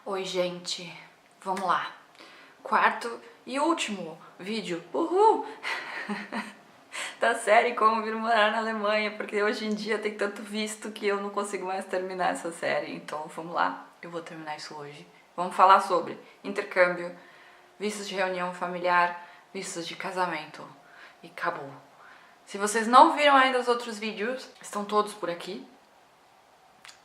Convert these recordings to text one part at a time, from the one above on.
Oi, gente, vamos lá. Quarto e último vídeo, uhul! Da série Como Vir Morar na Alemanha, porque hoje em dia tem tanto visto que eu não consigo mais terminar essa série, então vamos lá, eu vou terminar isso hoje. Vamos falar sobre intercâmbio, vistos de reunião familiar, vistos de casamento e acabou. Se vocês não viram ainda os outros vídeos, estão todos por aqui.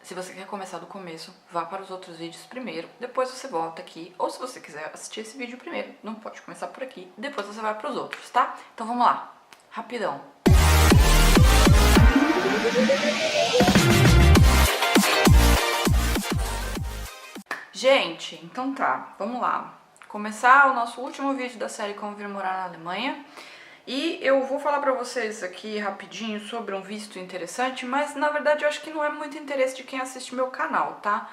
Se você quer começar do começo, vá para os outros vídeos primeiro, depois você volta aqui, ou se você quiser assistir esse vídeo primeiro, não pode começar por aqui, depois você vai para os outros, tá? Então vamos lá, rapidão. Gente, então tá, vamos lá. Começar o nosso último vídeo da série Como Vir Morar na Alemanha. E eu vou falar pra vocês aqui rapidinho sobre um visto interessante, mas na verdade eu acho que não é muito interesse de quem assiste meu canal, tá?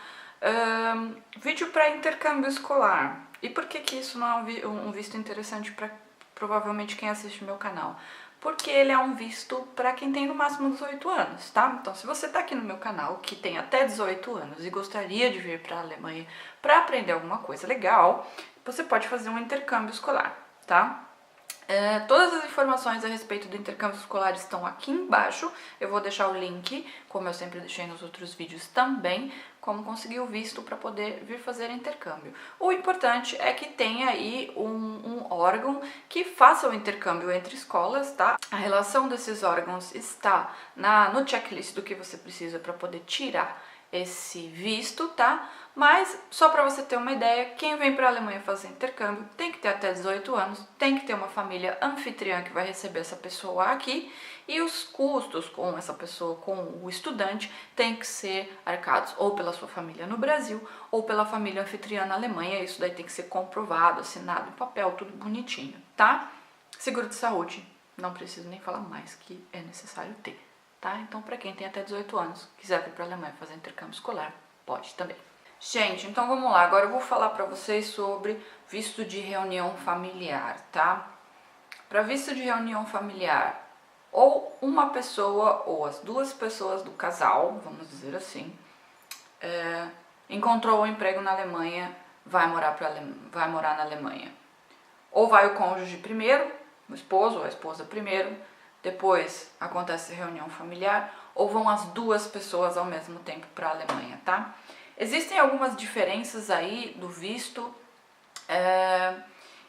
Vídeo para intercâmbio escolar. E por que isso não é um visto interessante para provavelmente quem assiste meu canal? Porque ele é um visto para quem tem no máximo 18 anos, tá? Então se você tá aqui no meu canal, que tem até 18 anos e gostaria de vir para a Alemanha para aprender alguma coisa legal, você pode fazer um intercâmbio escolar, tá? Todas as informações a respeito do intercâmbio escolar estão aqui embaixo. Eu vou deixar o link, como eu sempre deixei nos outros vídeos também, como conseguir o visto para poder vir fazer intercâmbio. O importante é que tenha aí um órgão que faça o intercâmbio entre escolas, tá? A relação desses órgãos está no checklist do que você precisa para poder tirar esse visto, tá? Mas, só para você ter uma ideia, quem vem para a Alemanha fazer intercâmbio tem que ter até 18 anos, tem que ter uma família anfitriã que vai receber essa pessoa aqui, e os custos com essa pessoa, com o estudante, tem que ser arcados ou pela sua família no Brasil, ou pela família anfitriã na Alemanha. Isso daí tem que ser comprovado, assinado em papel, tudo bonitinho, tá? Seguro de saúde, não preciso nem falar mais que é necessário ter. Tá? Então, para quem tem até 18 anos, quiser vir para a Alemanha fazer intercâmbio escolar, pode também. Gente, então vamos lá. Agora eu vou falar para vocês sobre visto de reunião familiar, tá? Para visto de reunião familiar, ou uma pessoa ou as duas pessoas do casal, vamos dizer assim, encontrou um emprego na Alemanha, vai morar na Alemanha. Ou vai o cônjuge primeiro, o esposo ou a esposa primeiro, depois acontece a reunião familiar, ou vão as duas pessoas ao mesmo tempo para a Alemanha, tá? Existem algumas diferenças aí do visto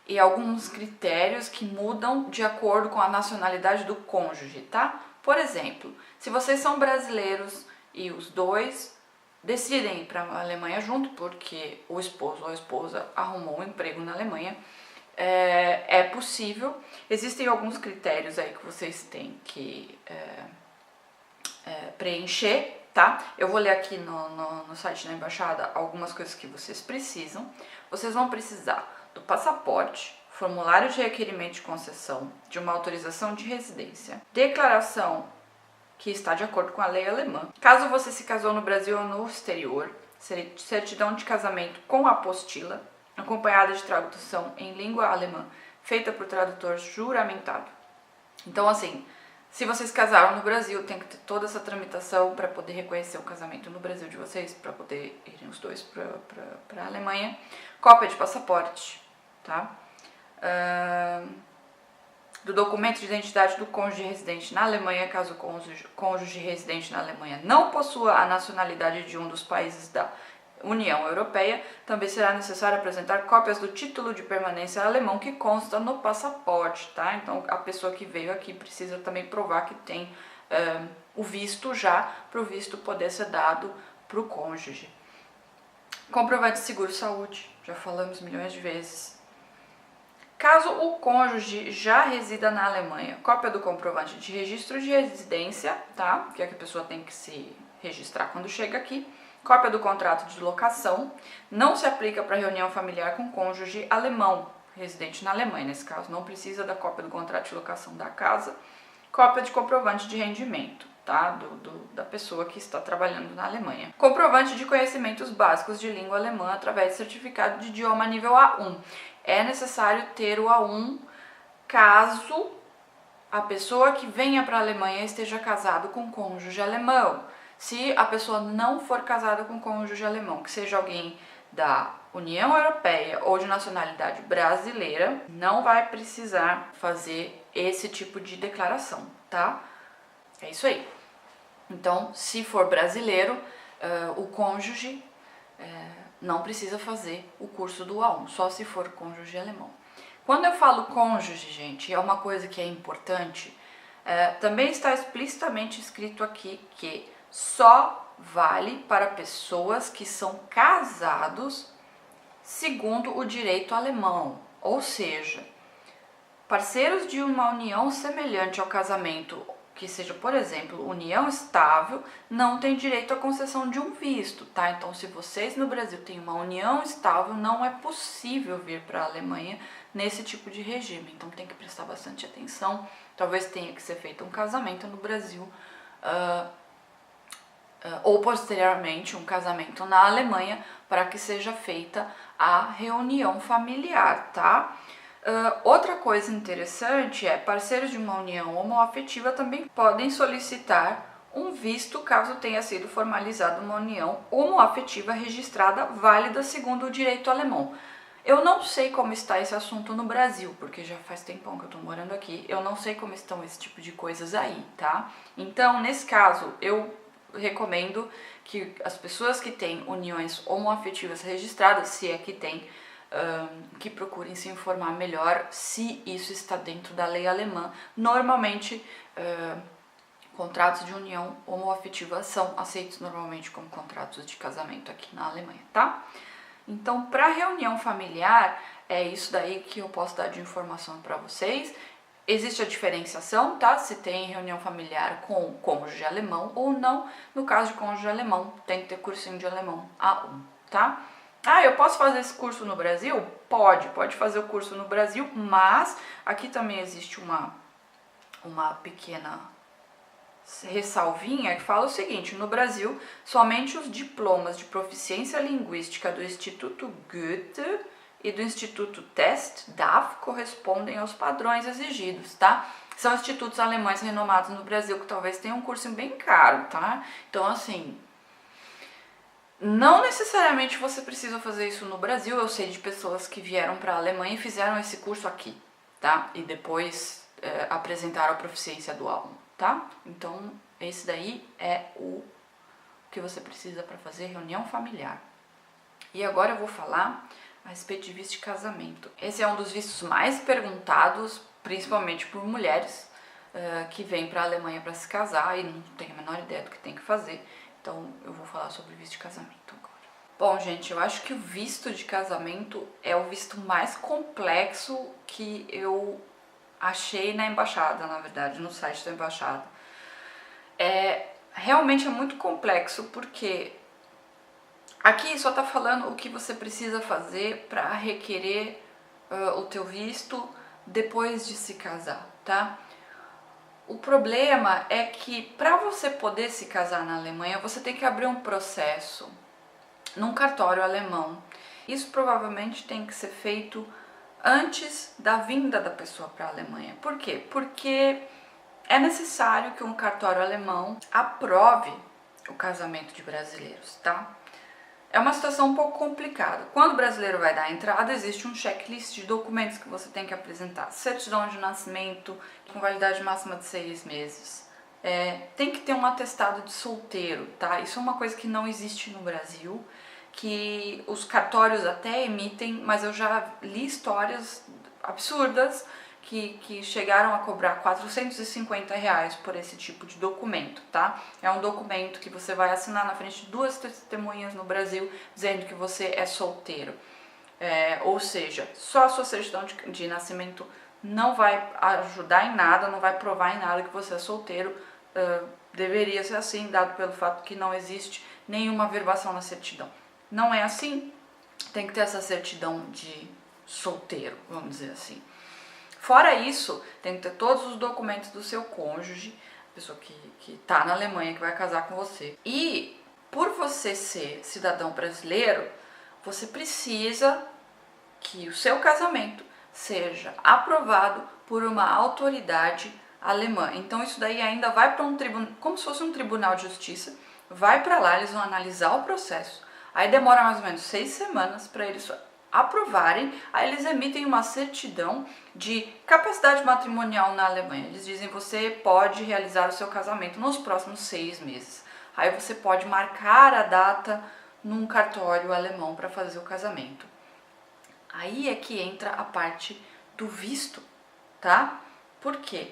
e alguns critérios que mudam de acordo com a nacionalidade do cônjuge, tá? Por exemplo, se vocês são brasileiros e os dois decidem ir para a Alemanha junto, porque o esposo ou a esposa arrumou um emprego na Alemanha, é possível. Existem alguns critérios aí que vocês têm que preencher, tá? Eu vou ler aqui no site da embaixada algumas coisas que vocês precisam. Vocês vão precisar do passaporte, formulário de requerimento de concessão, de uma autorização de residência, declaração que está de acordo com a lei alemã. Caso você se casou no Brasil ou no exterior, certidão de casamento com apostila, acompanhada de tradução em língua alemã, feita por tradutor juramentado. Então, assim, se vocês casaram no Brasil, tem que ter toda essa tramitação para poder reconhecer o casamento no Brasil de vocês, para poder irem os dois para a Alemanha. Cópia de passaporte, tá? Do documento de identidade do cônjuge residente na Alemanha, caso o cônjuge residente na Alemanha não possua a nacionalidade de um dos países da União Europeia, também será necessário apresentar cópias do título de permanência alemão que consta no passaporte, tá? Então, a pessoa que veio aqui precisa também provar que tem o visto já, para o visto poder ser dado para o cônjuge. Comprovante de seguro-saúde, já falamos milhões de vezes. Caso o cônjuge já resida na Alemanha, cópia do comprovante de registro de residência, tá? Que é que a pessoa tem que se registrar quando chega aqui. Cópia do contrato de locação, não se aplica para reunião familiar com cônjuge alemão, residente na Alemanha, nesse caso não precisa da cópia do contrato de locação da casa. Cópia de comprovante de rendimento, tá? Da pessoa que está trabalhando na Alemanha. Comprovante de conhecimentos básicos de língua alemã através de certificado de idioma nível A1. É necessário ter o A1 caso a pessoa que venha para a Alemanha esteja casado com cônjuge alemão. Se a pessoa não for casada com cônjuge alemão, que seja alguém da União Europeia ou de nacionalidade brasileira, não vai precisar fazer esse tipo de declaração, tá? É isso aí. Então, se for brasileiro, o cônjuge não precisa fazer o curso do A1, só se for cônjuge alemão. Quando eu falo cônjuge, gente, é uma coisa que é importante, também está explicitamente escrito aqui que só vale para pessoas que são casados segundo o direito alemão, ou seja, parceiros de uma união semelhante ao casamento, que seja, por exemplo, união estável, não tem direito à concessão de um visto, tá? Então, se vocês no Brasil têm uma união estável, não é possível vir para a Alemanha nesse tipo de regime. Então, tem que prestar bastante atenção. Talvez tenha que ser feito um casamento no Brasil, ou posteriormente um casamento na Alemanha, para que seja feita a reunião familiar, tá? Outra coisa interessante é parceiros de uma união homoafetiva também podem solicitar um visto caso tenha sido formalizada uma união homoafetiva registrada válida segundo o direito alemão. Eu não sei como está esse assunto no Brasil, porque já faz tempão que eu tô morando aqui, eu não sei como estão esse tipo de coisas aí, tá? Então, nesse caso, eu recomendo que as pessoas que têm uniões homoafetivas registradas, se é que tem, que procurem se informar melhor se isso está dentro da lei alemã. Normalmente, contratos de união homoafetiva são aceitos normalmente como contratos de casamento aqui na Alemanha, tá? Então, para reunião familiar, é isso daí que eu posso dar de informação para vocês. Existe a diferenciação, tá? Se tem reunião familiar com cônjuge alemão ou não. No caso de cônjuge alemão, tem que ter cursinho de alemão A1, tá? Eu posso fazer esse curso no Brasil? Pode fazer o curso no Brasil, mas aqui também existe uma pequena ressalvinha que fala o seguinte: no Brasil, somente os diplomas de proficiência linguística do Instituto Goethe e do Instituto Test, DAF, correspondem aos padrões exigidos, tá? São institutos alemães renomados no Brasil que talvez tenham um curso bem caro, tá? Então, assim, não necessariamente você precisa fazer isso no Brasil. Eu sei de pessoas que vieram para a Alemanha e fizeram esse curso aqui, tá? E depois apresentaram a proficiência do A1, tá? Então, esse daí é o que você precisa para fazer reunião familiar. E agora eu vou falar a respeito de visto de casamento. Esse é um dos vistos mais perguntados, principalmente por mulheres que vêm para a Alemanha para se casar e não tem a menor ideia do que tem que fazer. Então, eu vou falar sobre visto de casamento agora. Bom, gente, eu acho que o visto de casamento é o visto mais complexo que eu achei na embaixada, na verdade, no site da embaixada. Realmente é muito complexo, porque aqui só tá falando o que você precisa fazer para requerer o teu visto depois de se casar, tá? O problema é que para você poder se casar na Alemanha, você tem que abrir um processo num cartório alemão. Isso provavelmente tem que ser feito antes da vinda da pessoa para a Alemanha. Por quê? Porque é necessário que um cartório alemão aprove o casamento de brasileiros, tá? É uma situação um pouco complicada. Quando o brasileiro vai dar a entrada, existe um checklist de documentos que você tem que apresentar. Certidão de nascimento, com validade máxima de 6 meses. Tem que ter um atestado de solteiro, tá? Isso é uma coisa que não existe no Brasil, que os cartórios até emitem, mas eu já li histórias absurdas que chegaram a cobrar R$450 por esse tipo de documento, tá? É um documento que você vai assinar na frente de 2 testemunhas no Brasil dizendo que você é solteiro. Ou seja, só a sua certidão de nascimento não vai ajudar em nada, não vai provar em nada que você é solteiro. Deveria ser assim, dado pelo fato que não existe nenhuma averbação na certidão. Não é assim, tem que ter essa certidão de solteiro, vamos dizer assim. Fora isso, tem que ter todos os documentos do seu cônjuge, a pessoa que tá na Alemanha, que vai casar com você. E por você ser cidadão brasileiro, você precisa que o seu casamento seja aprovado por uma autoridade alemã. Então isso daí ainda vai para um tribunal, como se fosse um tribunal de justiça, vai para lá, eles vão analisar o processo, Aí demora mais ou menos 6 semanas para eles aprovarem, aí eles emitem uma certidão de capacidade matrimonial na Alemanha. Eles dizem: você pode realizar o seu casamento nos próximos 6 meses. Aí você pode marcar a data num cartório alemão para fazer o casamento. Aí é que entra a parte do visto, tá? Por quê?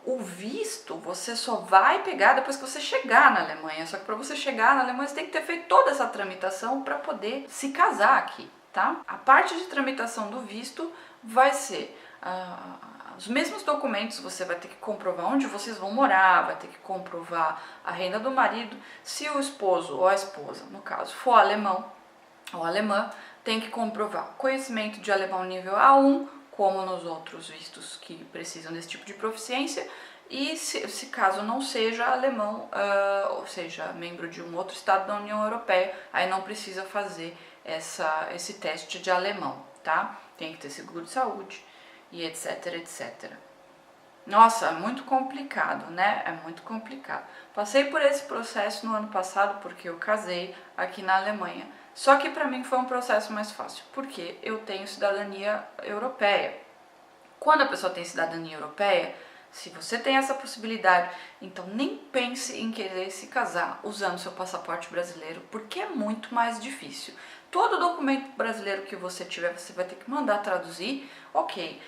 O visto você só vai pegar depois que você chegar na Alemanha. Só que para você chegar na Alemanha você tem que ter feito toda essa tramitação para poder se casar aqui, tá? A parte de tramitação do visto vai ser os mesmos documentos. Você vai ter que comprovar onde vocês vão morar, vai ter que comprovar a renda do marido. Se o esposo ou a esposa, no caso, for alemão ou alemã, tem que comprovar conhecimento de alemão nível A1, como nos outros vistos que precisam desse tipo de proficiência, e se caso não seja alemão, ou seja, membro de um outro estado da União Europeia, aí não precisa fazer esse teste de alemão, tá? Tem que ter seguro de saúde e etc, etc. Nossa, é muito complicado, né? É muito complicado. Passei por esse processo no ano passado porque eu casei aqui na Alemanha. Só que para mim foi um processo mais fácil, porque eu tenho cidadania europeia. Quando a pessoa tem cidadania europeia, se você tem essa possibilidade, então nem pense em querer se casar usando seu passaporte brasileiro, porque é muito mais difícil. Todo documento brasileiro que você tiver, você vai ter que mandar traduzir, ok.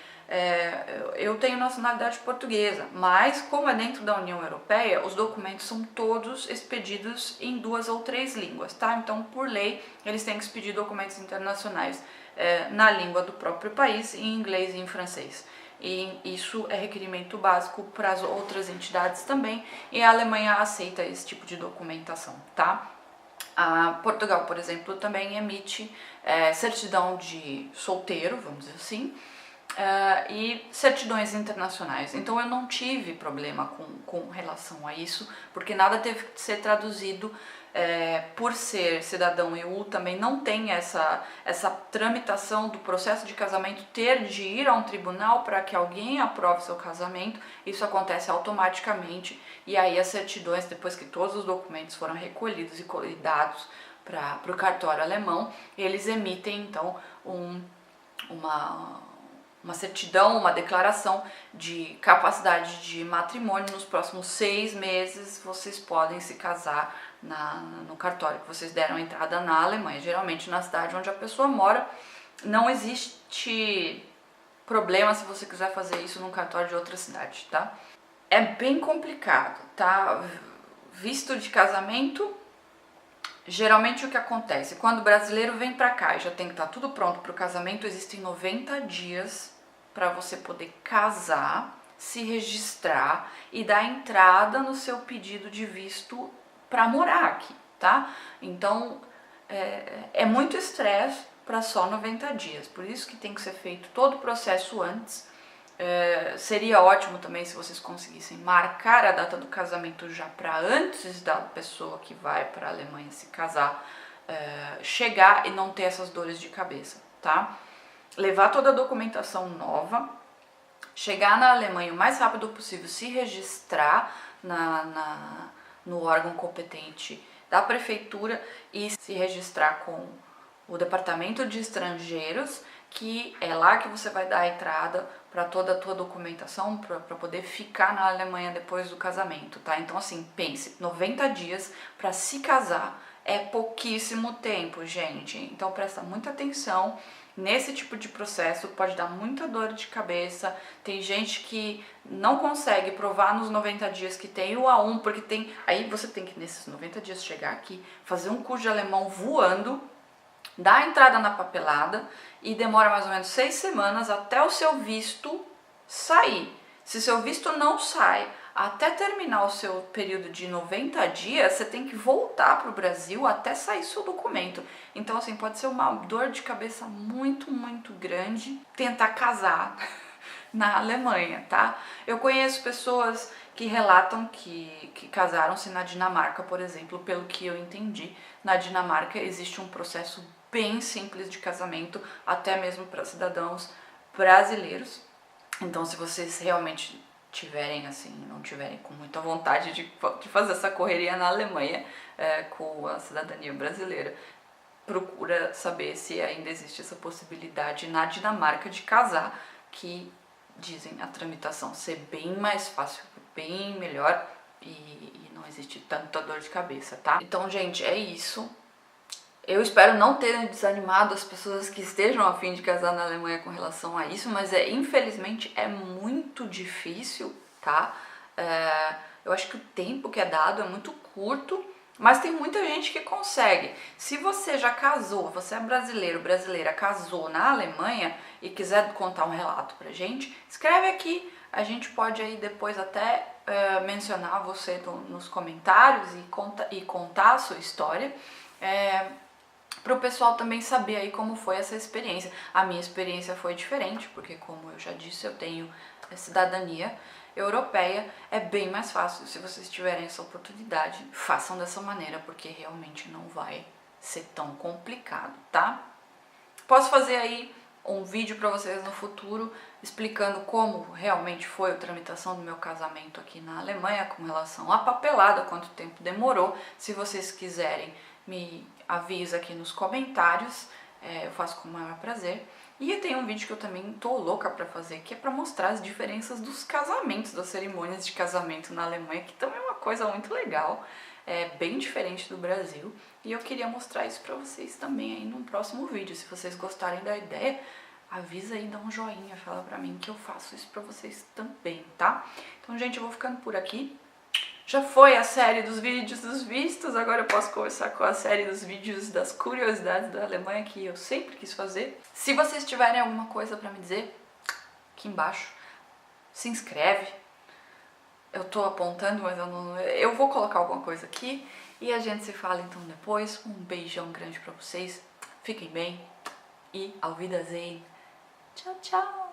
Eu tenho nacionalidade portuguesa, mas como é dentro da União Europeia, os documentos são todos expedidos em 2 ou 3 línguas, tá? Então, por lei, eles têm que expedir documentos internacionais na língua do próprio país, em inglês e em francês. E isso é requerimento básico para as outras entidades também, e a Alemanha aceita esse tipo de documentação, tá? Portugal, por exemplo, também emite certidão de solteiro, vamos dizer assim, e certidões internacionais. Então eu não tive problema com relação a isso, porque nada teve que ser traduzido. Por ser cidadão EU, também não tem essa tramitação do processo de casamento, ter de ir a um tribunal para que alguém aprove seu casamento. Isso acontece automaticamente, e aí as certidões, depois que todos os documentos foram recolhidos e dados para o cartório alemão, eles emitem então uma certidão, uma declaração de capacidade de matrimônio. Nos próximos 6 meses vocês podem se casar no cartório que vocês deram entrada na Alemanha. Geralmente na cidade onde a pessoa mora. Não existe problema se você quiser fazer isso num cartório de outra cidade, tá? É bem complicado, tá? Visto de casamento, geralmente o que acontece, quando o brasileiro vem pra cá e já tem que estar tudo pronto pro casamento, existem 90 dias para você poder casar, se registrar e dar entrada no seu pedido de visto para morar aqui, tá? Então é muito estresse para só 90 dias, por isso que tem que ser feito todo o processo antes. Seria ótimo também se vocês conseguissem marcar a data do casamento já para antes da pessoa que vai para a Alemanha se casar chegar e não ter essas dores de cabeça, tá? Levar toda a documentação nova, chegar na Alemanha o mais rápido possível, se registrar no órgão competente da prefeitura e se registrar com o departamento de estrangeiros, que é lá que você vai dar a entrada para toda a tua documentação, para poder ficar na Alemanha depois do casamento, tá? Então assim, pense, 90 dias para se casar é pouquíssimo tempo, gente. Então presta muita atenção nesse tipo de processo, pode dar muita dor de cabeça. Tem gente que não consegue provar nos 90 dias que tem o A1, porque aí você tem que nesses 90 dias chegar aqui, fazer um curso de alemão voando, dar a entrada na papelada, e demora mais ou menos 6 semanas até o seu visto sair. Se seu visto não sai até terminar o seu período de 90 dias, você tem que voltar para o Brasil até sair seu documento. Então assim, pode ser uma dor de cabeça muito, muito grande tentar casar na Alemanha, tá? Eu conheço pessoas que relatam que casaram-se na Dinamarca, por exemplo. Pelo que eu entendi, na Dinamarca existe um processo bem simples de casamento, até mesmo para cidadãos brasileiros. Então, se vocês realmente tiverem assim, não tiverem com muita vontade de fazer essa correria na Alemanha com a cidadania brasileira, procura saber se ainda existe essa possibilidade na Dinamarca de casar, que dizem a tramitação ser bem mais fácil, bem melhor e não existe tanta dor de cabeça, tá? Então, gente, é isso. Eu espero não terem desanimado as pessoas que estejam a fim de casar na Alemanha com relação a isso, mas infelizmente é muito difícil, tá? Eu acho que o tempo que é dado é muito curto, mas tem muita gente que consegue. Se você já casou, você é brasileiro, brasileira, casou na Alemanha e quiser contar um relato pra gente, escreve aqui. A gente pode aí depois até mencionar você nos comentários e contar a sua história. Para o pessoal também saber aí como foi essa experiência. A minha experiência foi diferente, porque como eu já disse, eu tenho cidadania europeia, é bem mais fácil. Se vocês tiverem essa oportunidade, façam dessa maneira, porque realmente não vai ser tão complicado, tá? Posso fazer aí um vídeo para vocês no futuro explicando como realmente foi a tramitação do meu casamento aqui na Alemanha com relação à papelada, quanto tempo demorou. Se vocês quiserem, me avisa aqui nos comentários, eu faço com o maior prazer. E tem um vídeo que eu também tô louca pra fazer, que é pra mostrar as diferenças dos casamentos, das cerimônias de casamento na Alemanha, que também é uma coisa muito legal, é bem diferente do Brasil. E eu queria mostrar isso pra vocês também aí num próximo vídeo. Se vocês gostarem da ideia, avisa aí, dá um joinha, fala pra mim que eu faço isso pra vocês também, tá? Então, gente, eu vou ficando por aqui. Já foi a série dos vídeos dos vistos, agora eu posso começar com a série dos vídeos das curiosidades da Alemanha, que eu sempre quis fazer. Se vocês tiverem alguma coisa pra me dizer, aqui embaixo, se inscreve. Eu tô apontando, mas eu vou colocar alguma coisa aqui. E a gente se fala então depois. Um beijão grande pra vocês. Fiquem bem. E auf Wiedersehen. Tchau, tchau.